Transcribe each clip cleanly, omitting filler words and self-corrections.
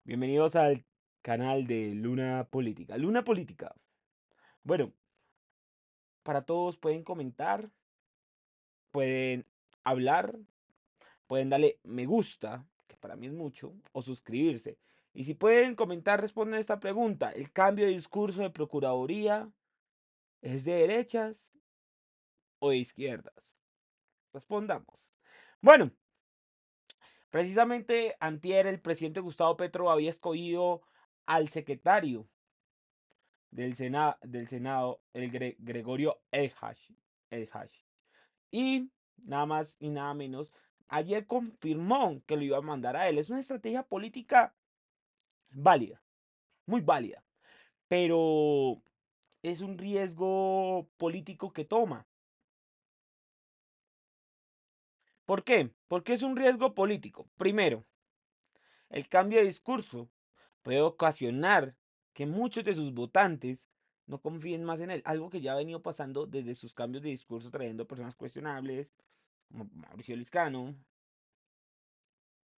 Bienvenidos al canal de Luna Política. Luna Política. Bueno, para todos pueden comentar, pueden hablar, pueden darle me gusta, que para mí es mucho, o suscribirse. Y si pueden comentar, responden esta pregunta. ¿El cambio de discurso de Procuraduría es de derechas o de izquierdas? Respondamos. Bueno, precisamente antier el presidente Gustavo Petro había escogido al secretario del Senado, Gregorio Elhaj. Y nada más y nada menos, ayer confirmó que lo iba a mandar a él. Es una estrategia política válida, muy válida, pero es un riesgo político que toma. ¿Por qué? Porque es un riesgo político. Primero, el cambio de discurso puede ocasionar que muchos de sus votantes no confíen más en él, algo que ya ha venido pasando desde sus cambios de discurso trayendo personas cuestionables, como Mauricio Liscano,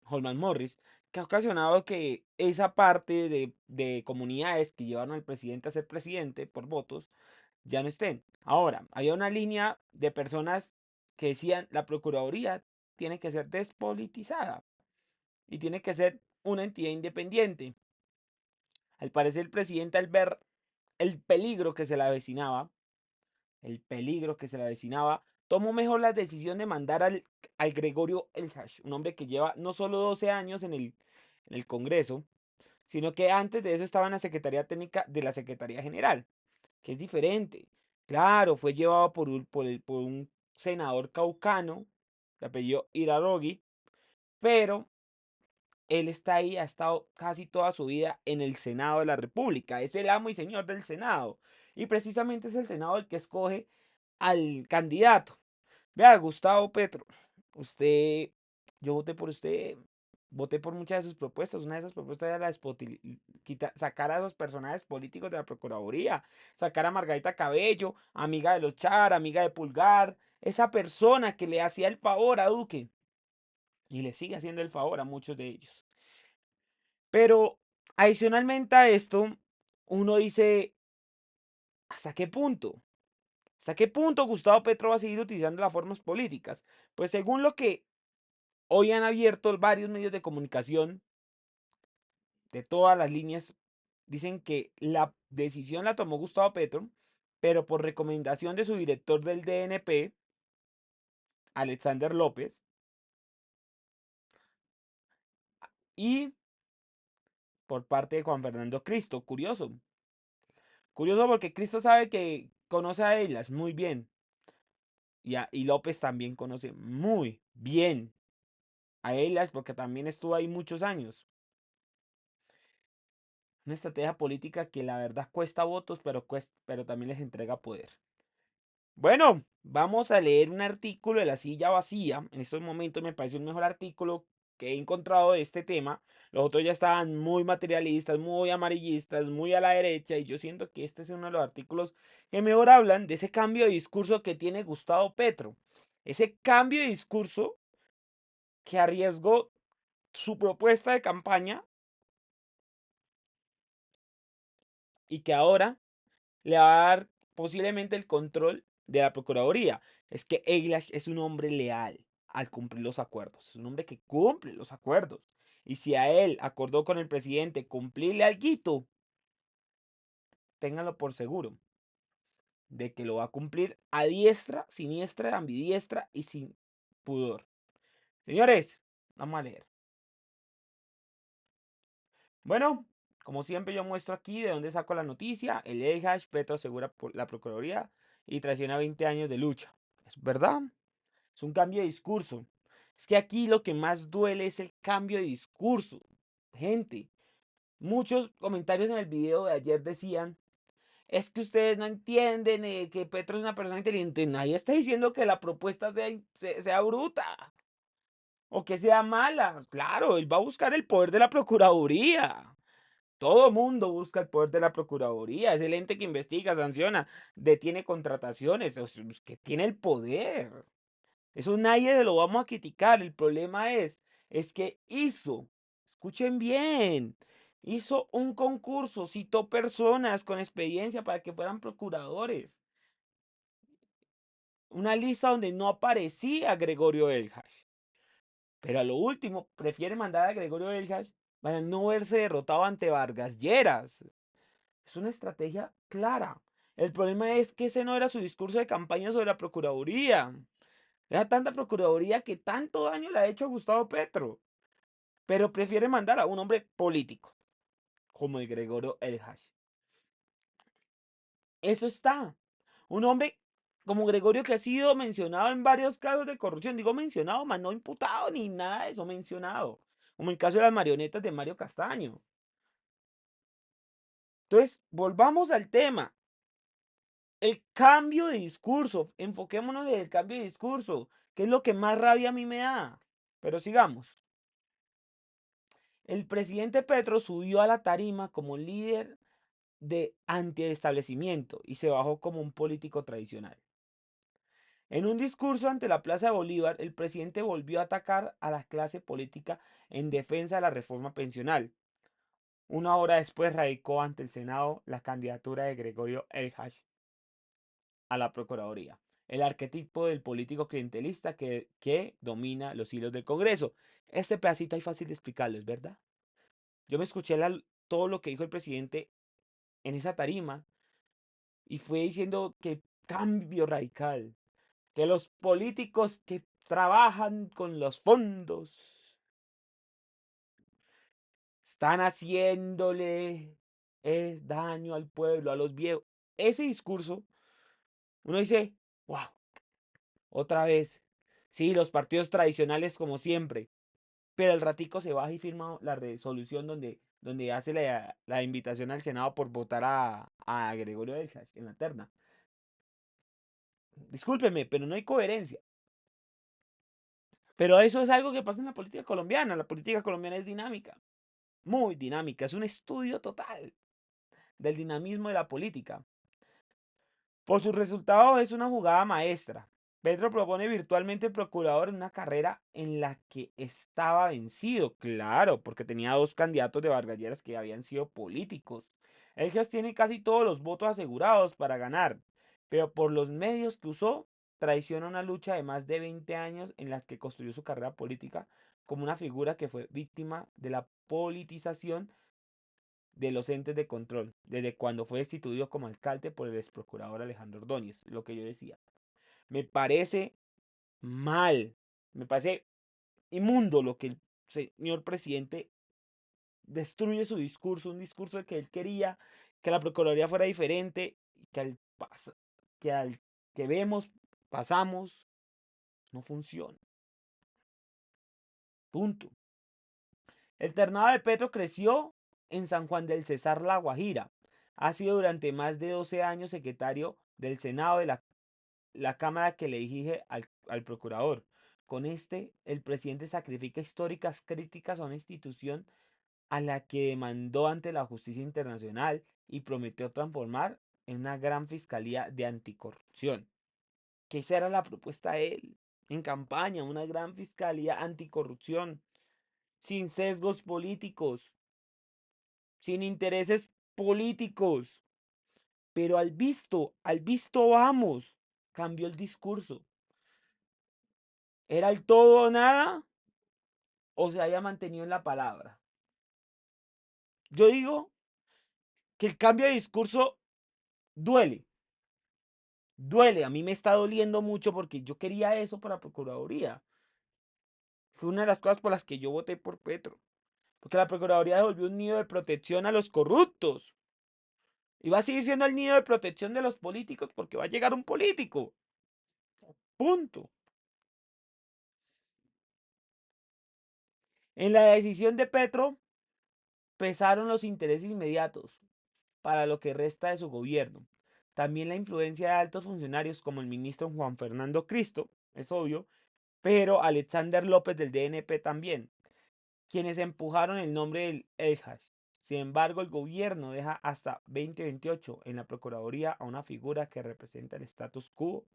Holman Morris, que ha ocasionado que esa parte de comunidades que llevaron al presidente a ser presidente por votos ya no estén. Ahora, había una línea de personas que decían la Procuraduría tiene que ser despolitizada y tiene que ser una entidad independiente. Al parecer el presidente, al ver el peligro que se le avecinaba, tomó mejor la decisión de mandar al Gregorio Elhaj, un hombre que lleva no solo 12 años en el Congreso, sino que antes de eso estaba en la Secretaría Técnica de la Secretaría General, que es diferente. Claro, fue llevado por un senador caucano, de apellido Irarogui, pero él está ahí, ha estado casi toda su vida en el Senado de la República. Es el amo y señor del Senado. Y precisamente es el Senado el que escoge al candidato. Vea, Gustavo Petro, usted, yo voté por usted, voté por muchas de sus propuestas. Una de esas propuestas era sacar a los personajes políticos de la Procuraduría, sacar a Margarita Cabello, amiga de los Char, amiga de Pulgar, esa persona que le hacía el favor a Duque y le sigue haciendo el favor a muchos de ellos. Pero adicionalmente a esto, uno dice, ¿hasta qué punto? ¿Hasta qué punto Gustavo Petro va a seguir utilizando las formas políticas? Pues según lo que hoy han abierto varios medios de comunicación de todas las líneas, dicen que la decisión la tomó Gustavo Petro, pero por recomendación de su director del DNP, Alexander López, y por parte de Juan Fernando Cristo. Curioso. Curioso porque Cristo sabe que conoce a ellas muy bien. Y López también conoce muy bien a ellas porque también estuvo ahí muchos años. Una estrategia política que la verdad cuesta votos, pero también les entrega poder. Bueno, vamos a leer un artículo de La Silla Vacía. En estos momentos me parece un mejor artículo que he encontrado de este tema. Los otros ya estaban muy materialistas, muy amarillistas, muy a la derecha. Y yo siento que este es uno de los artículos que mejor hablan de ese cambio de discurso que tiene Gustavo Petro. Ese cambio de discurso que arriesgó su propuesta de campaña y que ahora le va a dar posiblemente el control de la Procuraduría. Es que Eglash es un hombre leal al cumplir los acuerdos. Es un hombre que cumple los acuerdos. Y si a él acordó con el presidente cumplirle alguito, ténganlo por seguro de que lo va a cumplir a diestra, siniestra, ambidiestra y sin pudor. Señores, vamos a leer. Bueno, como siempre yo muestro aquí de dónde saco la noticia. El Elhaj Petro asegura por la Procuraduría y traiciona 20 años de lucha. ¿Es verdad? Es un cambio de discurso. Es que aquí lo que más duele es el cambio de discurso. Gente, muchos comentarios en el video de ayer decían, es que ustedes no entienden que Petro es una persona inteligente. Nadie está diciendo que la propuesta sea bruta o que sea mala. Claro, él va a buscar el poder de la Procuraduría. Todo mundo busca el poder de la Procuraduría. Es el ente que investiga, sanciona, detiene contrataciones. Es que tiene el poder. Eso nadie se lo vamos a criticar. El problema es que escuchen bien, hizo un concurso, citó personas con experiencia para que fueran procuradores. Una lista donde no aparecía Gregorio Eljas. Pero a lo último, prefiere mandar a Gregorio Eljas para no verse derrotado ante Vargas Lleras. Es una estrategia clara. El problema es que ese no era su discurso de campaña sobre la Procuraduría. Era tanta Procuraduría que tanto daño le ha hecho a Gustavo Petro. Pero prefiere mandar a un hombre político, como el Gregorio Eljas. Eso está. Un hombre como Gregorio que ha sido mencionado en varios casos de corrupción. Digo mencionado, más no imputado ni nada de eso, mencionado. Como el caso de las marionetas de Mario Castaño. Entonces, volvamos al tema. El cambio de discurso. Enfoquémonos en el cambio de discurso, que es lo que más rabia a mí me da. Pero sigamos. El presidente Petro subió a la tarima como líder de antiestablecimiento y se bajó como un político tradicional. En un discurso ante la Plaza de Bolívar, el presidente volvió a atacar a la clase política en defensa de la reforma pensional. Una hora después radicó ante el Senado la candidatura de Gregorio Elhaj a la Procuraduría, el arquetipo del político clientelista que domina los hilos del Congreso. Este pedacito es fácil de explicarlo, ¿es verdad? Yo me escuché todo lo que dijo el presidente en esa tarima y fue diciendo que cambio radical, que los políticos que trabajan con los fondos están haciéndole daño al pueblo, a los viejos. Ese discurso, uno dice, wow, otra vez. Sí, los partidos tradicionales como siempre. Pero al ratico se baja y firma la resolución donde hace la invitación al Senado por votar a Gregorio Elchas en la terna. Discúlpeme, pero no hay coherencia. Pero eso es algo que pasa en la política colombiana. La política colombiana es dinámica, muy dinámica. Es un estudio total del dinamismo de la política. Por sus resultados es una jugada maestra. Petro propone virtualmente procurador en una carrera en la que estaba vencido, claro, porque tenía dos candidatos de Vargas Lleras que habían sido políticos. Él tiene casi todos los votos asegurados para ganar, pero por los medios que usó, traiciona una lucha de más de 20 años en las que construyó su carrera política como una figura que fue víctima de la politización de los entes de control, desde cuando fue destituido como alcalde por el ex procurador Alejandro Ordóñez, lo que yo decía. Me parece mal, me parece inmundo lo que el señor presidente destruye su discurso, un discurso de que él quería que la Procuraduría fuera diferente, y que al que vemos, pasamos, no funciona. Punto. El ternado de Petro creció en San Juan del Cesar, La Guajira. Ha sido durante más de 12 años secretario del Senado de la Cámara que le dirige al procurador. Con este, el presidente sacrifica históricas críticas a una institución a la que demandó ante la justicia internacional y prometió transformar en una gran fiscalía de anticorrupción. Que esa era la propuesta de él en campaña, una gran fiscalía anticorrupción, sin sesgos políticos, sin intereses políticos. Pero al visto vamos, cambió el discurso. ¿Era el todo o nada? ¿O se haya mantenido en la palabra? Yo digo que el cambio de discurso duele. Duele, a mí me está doliendo mucho porque yo quería eso para la Procuraduría. Fue una de las cosas por las que yo voté por Petro. Porque la Procuraduría devolvió un nido de protección a los corruptos. Y va a seguir siendo el nido de protección de los políticos porque va a llegar un político. Punto. En la decisión de Petro pesaron los intereses inmediatos para lo que resta de su gobierno. También la influencia de altos funcionarios como el ministro Juan Fernando Cristo, es obvio, pero Alexander López del DNP también, quienes empujaron el nombre del ELHAS. Sin embargo, el gobierno deja hasta 2028 en la Procuraduría a una figura que representa el status quo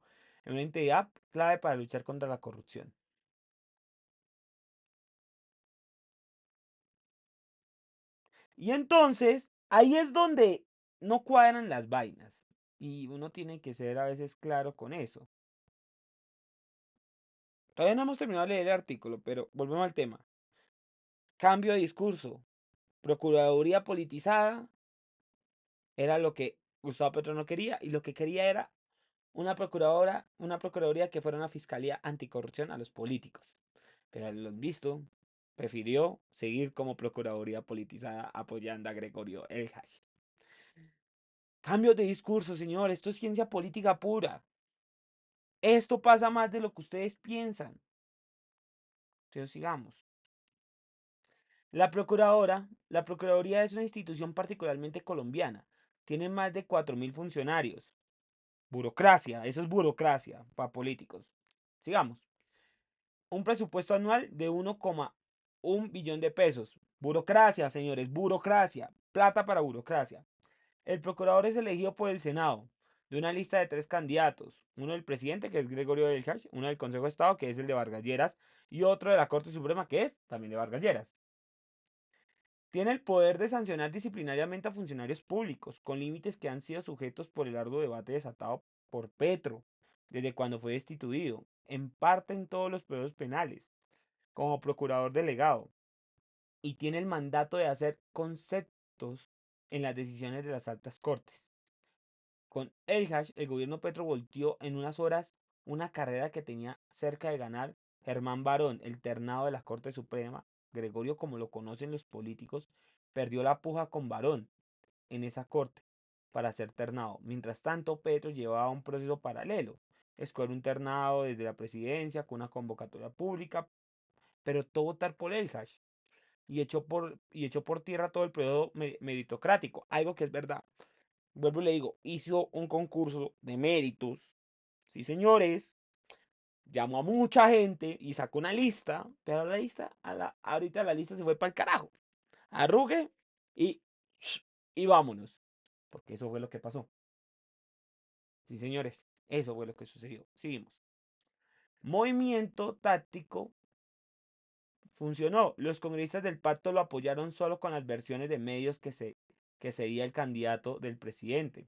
en una entidad clave para luchar contra la corrupción. Y entonces, ahí es donde no cuadran las vainas. Y uno tiene que ser a veces claro con eso. Todavía no hemos terminado de leer el artículo, pero volvemos al tema. Cambio de discurso. Procuraduría politizada era lo que Gustavo Petro no quería. Y lo que quería era una procuraduría que fuera una fiscalía anticorrupción a los políticos. Pero al lo visto, prefirió seguir como procuraduría politizada apoyando a Gregorio El Hash. Cambios de discurso, señor. Esto es ciencia política pura. Esto pasa más de lo que ustedes piensan. Entonces sigamos. La Procuraduría es una institución particularmente colombiana. Tiene más de 4.000 funcionarios. Burocracia, eso es burocracia para políticos. Sigamos. Un presupuesto anual de 1,1 billón de pesos. Burocracia, señores, burocracia. Plata para burocracia. El procurador es elegido por el Senado de una lista de 3 candidatos. Uno del presidente, que es Gregorio del Cash, uno del Consejo de Estado, que es el de Vargas Lleras, y otro de la Corte Suprema, que es también de Vargas Lleras. Tiene el poder de sancionar disciplinariamente a funcionarios públicos, con límites que han sido sujetos por el arduo debate desatado por Petro, desde cuando fue destituido, en parte en todos los procesos penales, como procurador delegado, y tiene el mandato de hacer conceptos en las decisiones de las altas cortes. Con el hash, el gobierno Petro volteó en unas horas una carrera que tenía cerca de ganar Germán Barón, el ternado de la Corte Suprema. Gregorio, como lo conocen los políticos, perdió la puja con Barón en esa corte para ser ternado. Mientras tanto, Petro llevaba un proceso paralelo. Escoger un ternado desde la presidencia con una convocatoria pública, pero todo votar por el hash y echó por tierra todo el proceso meritocrático, algo que es verdad. Vuelvo y le digo, hizo un concurso de méritos. Sí, señores. Llamó a mucha gente y sacó una lista, pero la lista, ahorita la lista se fue para el carajo. Arrugue y, y vámonos. Porque eso fue lo que pasó. Sí, señores, eso fue lo que sucedió. Seguimos. Movimiento táctico funcionó. Los congresistas del pacto lo apoyaron solo con las versiones de medios que sería el candidato del presidente.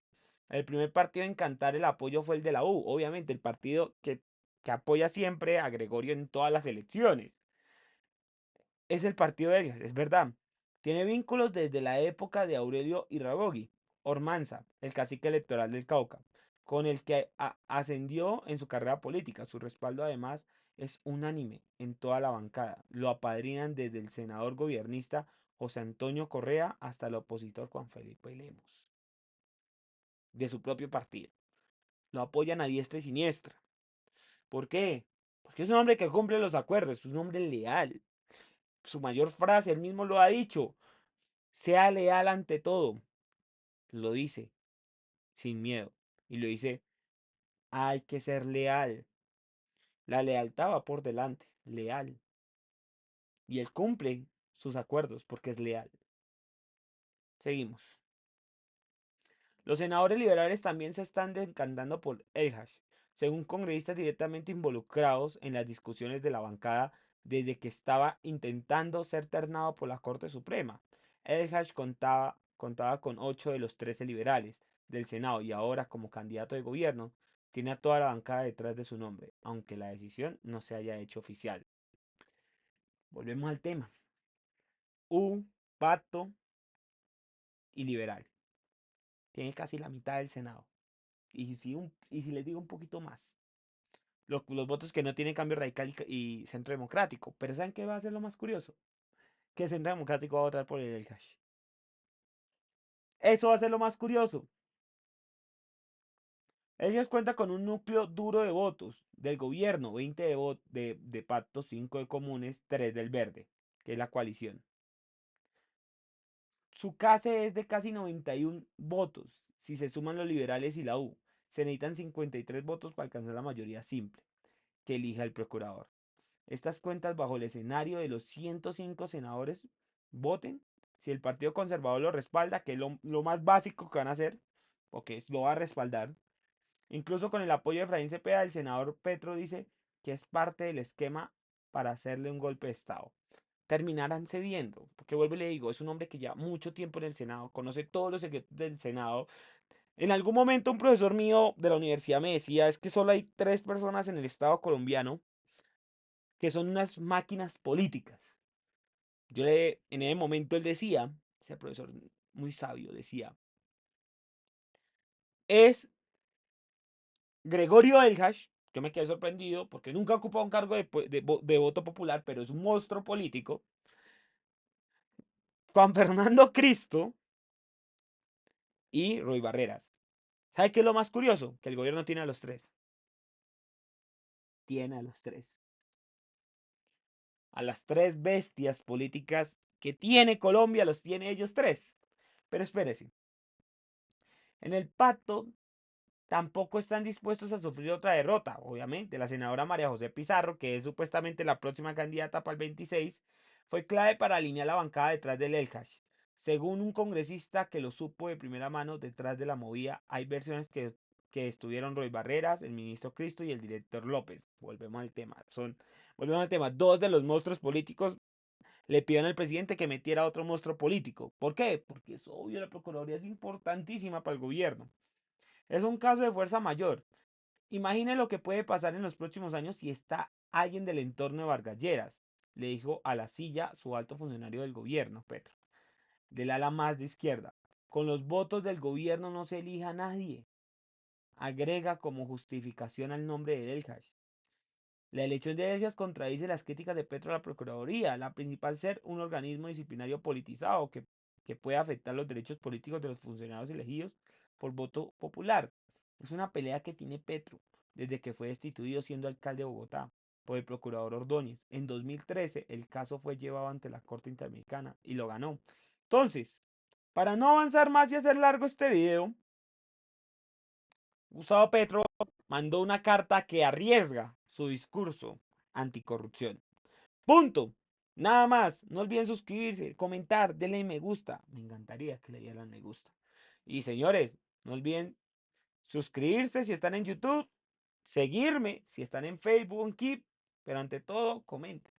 El primer partido en cantar el apoyo fue el de la U, obviamente, el partido que apoya siempre a Gregorio en todas las elecciones. Es el partido de él, es verdad. Tiene vínculos desde la época de Aurelio Irragogui, Ormanza, el cacique electoral del Cauca, con el que ascendió en su carrera política. Su respaldo además es unánime en toda la bancada. Lo apadrinan desde el senador gobiernista José Antonio Correa hasta el opositor Juan Felipe Lemos, de su propio partido. Lo apoyan a diestra y siniestra. ¿Por qué? Porque es un hombre que cumple los acuerdos, es un hombre leal. Su mayor frase, él mismo lo ha dicho, sea leal ante todo. Lo dice sin miedo. Y lo dice, hay que ser leal. La lealtad va por delante, leal. Y él cumple sus acuerdos porque es leal. Seguimos. Los senadores liberales también se están decantando por el hash, según congresistas directamente involucrados en las discusiones de la bancada desde que estaba intentando ser ternado por la Corte Suprema. El hash contaba con 8 de los 13 liberales del Senado y ahora como candidato de gobierno tiene a toda la bancada detrás de su nombre, aunque la decisión no se haya hecho oficial. Volvemos al tema. Un pacto y liberal. Tiene casi la mitad del Senado. Y si les digo un poquito más. Los votos que no tienen cambio radical y centro democrático. Pero ¿saben qué va a ser lo más curioso? Que el centro democrático va a votar por el cash. Eso va a ser lo más curioso. Ellos cuentan con un núcleo duro de votos del gobierno, 20 de pacto, 5 de comunes, 3 del verde, que es la coalición. Su CASE es de casi 91 votos, si se suman los liberales y la U. Se necesitan 53 votos para alcanzar la mayoría simple, que elija el procurador. Estas cuentas bajo el escenario de los 105 senadores voten. Si el Partido Conservador lo respalda, que es lo más básico que van a hacer, porque lo va a respaldar. Incluso con el apoyo de Efraín Cepeda, el senador Petro dice que es parte del esquema para hacerle un golpe de Estado. terminarán cediendo. Porque vuelvo y le digo, es un hombre que lleva mucho tiempo en el Senado, conoce todos los secretos del Senado. En algún momento un profesor mío de la universidad me decía, es que solo hay 3 personas en el Estado colombiano que son unas máquinas políticas. En ese momento él decía, ese profesor muy sabio decía, es Gregorio Elhash. Yo me quedé sorprendido porque nunca ha ocupado un cargo de voto popular, pero es un monstruo político. Juan Fernando Cristo y Roy Barreras. ¿Sabe qué es lo más curioso? Que el gobierno tiene a los 3. Tiene a los 3. A las 3 bestias políticas que tiene Colombia, los tiene ellos 3. Pero espérese. En el pacto tampoco están dispuestos a sufrir otra derrota, obviamente. La senadora María José Pizarro, que es supuestamente la próxima candidata para el 26, fue clave para alinear la bancada detrás del Elcash. Según un congresista que lo supo de primera mano, detrás de la movida hay versiones que estuvieron Roy Barreras, el ministro Cristo y el director López. Volvemos al tema. 2 de los monstruos políticos le pidieron al presidente que metiera otro monstruo político. ¿Por qué? Porque es obvio, la Procuraduría es importantísima para el gobierno. Es un caso de fuerza mayor. Imagine lo que puede pasar en los próximos años si está alguien del entorno de Vargas Lleras, le dijo a la silla su alto funcionario del gobierno, Petro, del ala más de izquierda. Con los votos del gobierno no se elija a nadie. Agrega como justificación al nombre de Delhash. La elección de Delcias contradice las críticas de Petro a la Procuraduría, la principal ser un organismo disciplinario politizado que puede afectar los derechos políticos de los funcionarios elegidos por voto popular. Es una pelea que tiene Petro desde que fue destituido siendo alcalde de Bogotá por el procurador Ordóñez. En 2013 el caso fue llevado ante la Corte Interamericana y lo ganó. Entonces, para no avanzar más y hacer largo este video, Gustavo Petro mandó una carta que arriesga su discurso anticorrupción. Punto. Nada más. No olviden suscribirse, comentar, denle me gusta. Me encantaría que le dieran me gusta. Y señores, no olviden suscribirse si están en YouTube, seguirme si están en Facebook, en Keep, pero ante todo, comenten.